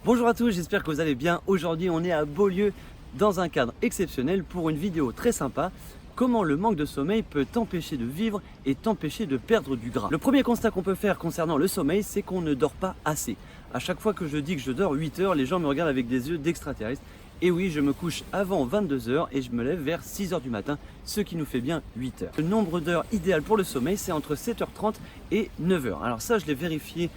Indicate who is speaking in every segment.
Speaker 1: Bonjour à tous, j'espère que vous allez bien. Aujourd'hui, on est à Beaulieu dans un cadre exceptionnel pour une vidéo très sympa. Comment le manque de sommeil peut t'empêcher de vivre et t'empêcher de perdre du gras. Le premier constat qu'on peut faire concernant le sommeil, c'est qu'on ne dort pas assez. À chaque fois que je dis que je dors 8 heures, les gens me regardent avec des yeux d'extraterrestre. Et oui, je me couche avant 22 heures et je me lève vers 6 heures du matin, ce qui nous fait bien 8 heures. Le nombre d'heures idéal pour le sommeil, c'est entre 7h30 et 9h. Alors ça, je l'ai vérifié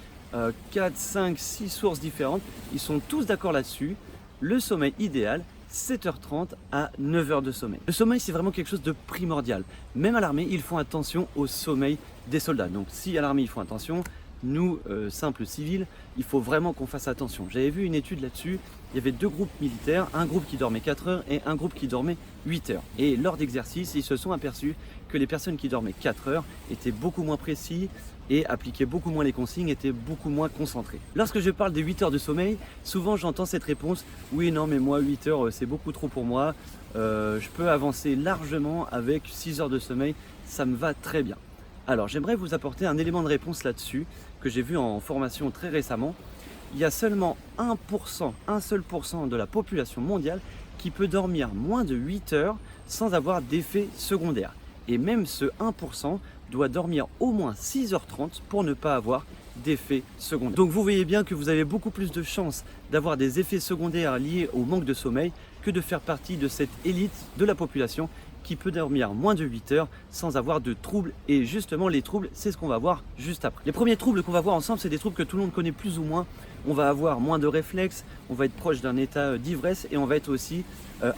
Speaker 1: 4, 5, 6 sources différentes. Ils sont tous d'accord là-dessus. Le sommeil idéal, 7h30 à 9h de sommeil. Le sommeil, c'est vraiment quelque chose de primordial. Même à l'armée, ils font attention au sommeil des soldats. Donc si à l'armée, ils font attention, nous, simples civils, il faut vraiment qu'on fasse attention. J'avais vu une étude là-dessus, il y avait deux groupes militaires, un groupe qui dormait 4 heures et un groupe qui dormait 8 heures. Et lors d'exercices, ils se sont aperçus que les personnes qui dormaient 4 heures étaient beaucoup moins précis et appliquaient beaucoup moins les consignes, étaient beaucoup moins concentrés. Lorsque je parle des 8 heures de sommeil, souvent j'entends cette réponse « Oui, non, mais moi 8 heures c'est beaucoup trop pour moi, je peux avancer largement avec 6 heures de sommeil, ça me va très bien ». Alors j'aimerais vous apporter un élément de réponse là-dessus que j'ai vu en formation très récemment. Il y a seulement 1%, un seul pourcent de la population mondiale qui peut dormir moins de 8 heures sans avoir d'effet secondaire. Et même ce 1% doit dormir au moins 6h30 pour ne pas avoir d'effets secondaires. Donc vous voyez bien que vous avez beaucoup plus de chances d'avoir des effets secondaires liés au manque de sommeil que de faire partie de cette élite de la population qui peut dormir moins de 8 heures sans avoir de troubles. Et justement, les troubles, c'est ce qu'on va voir juste après. Les premiers troubles qu'on va voir ensemble, c'est des troubles que tout le monde connaît plus ou moins. On va avoir moins de réflexes, on va être proche d'un état d'ivresse et on va être aussi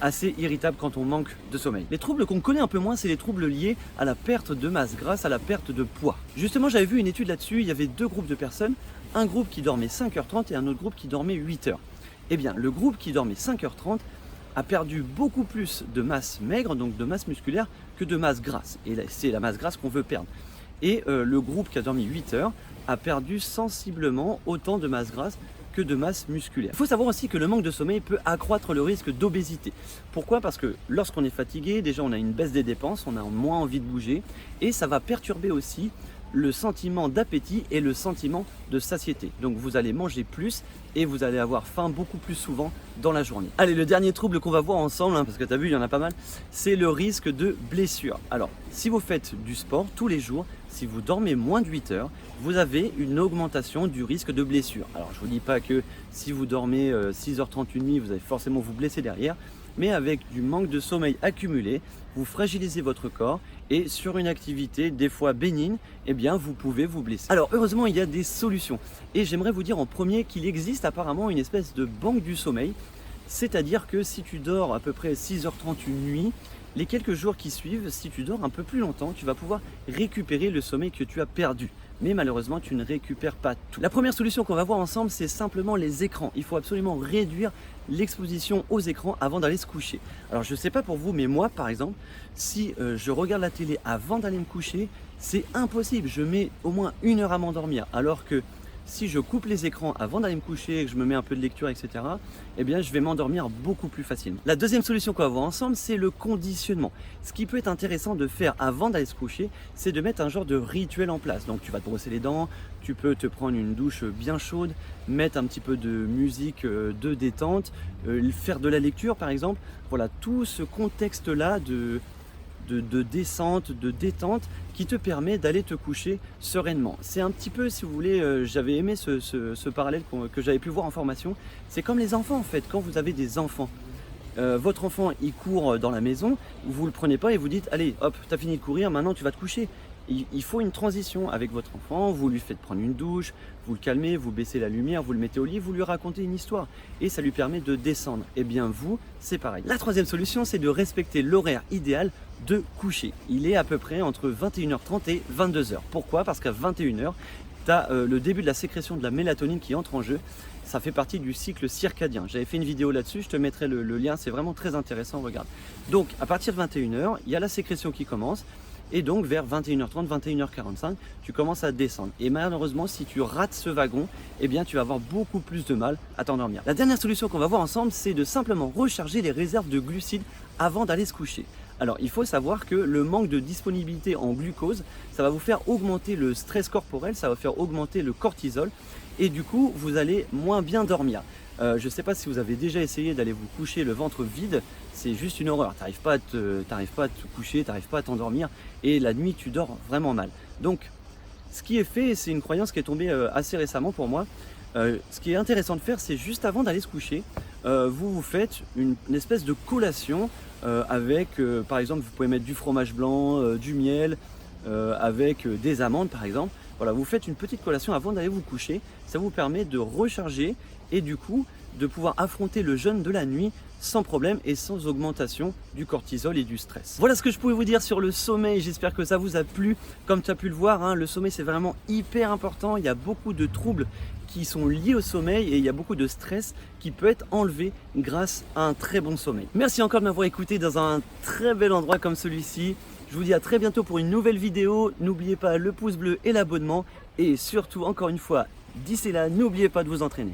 Speaker 1: assez irritable quand on manque de sommeil. Les troubles qu'on connaît un peu moins, c'est les troubles liés à la perte de masse grasse, à la perte de poids. Justement, j'avais vu une étude là-dessus, il y avait deux groupes de personnes, un groupe qui dormait 5h30 et un autre groupe qui dormait 8 heures. Eh bien, le groupe qui dormait 5h30 a perdu beaucoup plus de masse maigre, donc de masse musculaire, que de masse grasse. Et c'est la masse grasse qu'on veut perdre. Et le groupe qui a dormi 8 heures a perdu sensiblement autant de masse grasse que de masse musculaire. Il faut savoir aussi que le manque de sommeil peut accroître le risque d'obésité. Pourquoi? Parce que lorsqu'on est fatigué, déjà on a une baisse des dépenses, on a moins envie de bouger, et ça va perturber aussi le sentiment d'appétit et le sentiment de satiété. Donc vous allez manger plus et vous allez avoir faim beaucoup plus souvent dans la journée. Allez, le dernier trouble qu'on va voir ensemble, parce que tu as vu, il y en a pas mal, c'est le risque de blessure. Alors, si vous faites du sport tous les jours, si vous dormez moins de 8 heures, vous avez une augmentation du risque de blessure. Alors, je ne vous dis pas que si vous dormez 6h30 une nuit, vous allez forcément vous blesser derrière, mais avec du manque de sommeil accumulé, vous fragilisez votre corps et sur une activité des fois bénigne, eh bien vous pouvez vous blesser. Alors heureusement, il y a des solutions et j'aimerais vous dire en premier qu'il existe apparemment une espèce de banque du sommeil, c'est-à-dire que si tu dors à peu près 6h30 une nuit, les quelques jours qui suivent, si tu dors un peu plus longtemps, tu vas pouvoir récupérer le sommeil que tu as perdu. Mais malheureusement, tu ne récupères pas tout. La première solution qu'on va voir ensemble, c'est simplement les écrans. Il faut absolument réduire l'exposition aux écrans avant d'aller se coucher. Alors je ne sais pas pour vous, mais moi par exemple, si je regarde la télé avant d'aller me coucher, c'est impossible. Je mets au moins 1 heure à m'endormir, alors que si je coupe les écrans avant d'aller me coucher et que je me mets un peu de lecture, etc., eh bien, je vais m'endormir beaucoup plus facilement. La deuxième solution qu'on va voir ensemble, c'est le conditionnement. Ce qui peut être intéressant de faire avant d'aller se coucher, c'est de mettre un genre de rituel en place. Donc, tu vas te brosser les dents, tu peux te prendre une douche bien chaude, mettre un petit peu de musique de détente, faire de la lecture, par exemple. Voilà, tout ce contexte-là de descente, de détente qui te permet d'aller te coucher sereinement. C'est un petit peu, si vous voulez, j'avais aimé ce parallèle que j'avais pu voir en formation. C'est comme les enfants en fait, quand vous avez des enfants. Votre enfant il court dans la maison, vous le prenez pas et vous dites allez hop, t'as fini de courir, maintenant tu vas te coucher. Il faut une transition avec votre enfant, vous lui faites prendre une douche, vous le calmez, vous baissez la lumière, vous le mettez au lit, vous lui racontez une histoire et ça lui permet de descendre. Et bien vous, c'est pareil. La troisième solution, c'est de respecter l'horaire idéal de coucher. Il est à peu près entre 21h30 et 22h. Pourquoi? Parce qu'à 21h, tu as le début de la sécrétion de la mélatonine qui entre en jeu. Ça fait partie du cycle circadien. J'avais fait une vidéo là-dessus, je te mettrai le lien, c'est vraiment très intéressant, regarde. Donc à partir de 21h, il y a la sécrétion qui commence. Et donc vers 21h30, 21h45, tu commences à descendre. Et malheureusement, si tu rates ce wagon, eh bien tu vas avoir beaucoup plus de mal à t'endormir. La dernière solution qu'on va voir ensemble, c'est de simplement recharger les réserves de glucides avant d'aller se coucher. Alors il faut savoir que le manque de disponibilité en glucose, ça va vous faire augmenter le stress corporel, ça va faire augmenter le cortisol et du coup vous allez moins bien dormir. Je ne sais pas si vous avez déjà essayé d'aller vous coucher le ventre vide, c'est juste une horreur. T'arrives pas à te coucher, t'arrives pas à t'endormir et la nuit tu dors vraiment mal. Donc ce qui est fait, c'est une croyance qui est tombée assez récemment pour moi. Ce qui est intéressant de faire, c'est juste avant d'aller se coucher, vous faites une espèce de collation avec, par exemple, vous pouvez mettre du fromage blanc, du miel, avec des amandes par exemple. Voilà, vous faites une petite collation avant d'aller vous coucher. Ça vous permet de recharger et du coup de pouvoir affronter le jeûne de la nuit sans problème et sans augmentation du cortisol et du stress. Voilà ce que je pouvais vous dire sur le sommeil, j'espère que ça vous a plu. Comme tu as pu le voir, hein, le sommeil c'est vraiment hyper important, il y a beaucoup de troubles qui sont liés au sommeil et il y a beaucoup de stress qui peut être enlevé grâce à un très bon sommeil. Merci encore de m'avoir écouté dans un très bel endroit comme celui-ci. Je vous dis à très bientôt pour une nouvelle vidéo. N'oubliez pas le pouce bleu et l'abonnement et surtout encore une fois, d'ici là, n'oubliez pas de vous entraîner.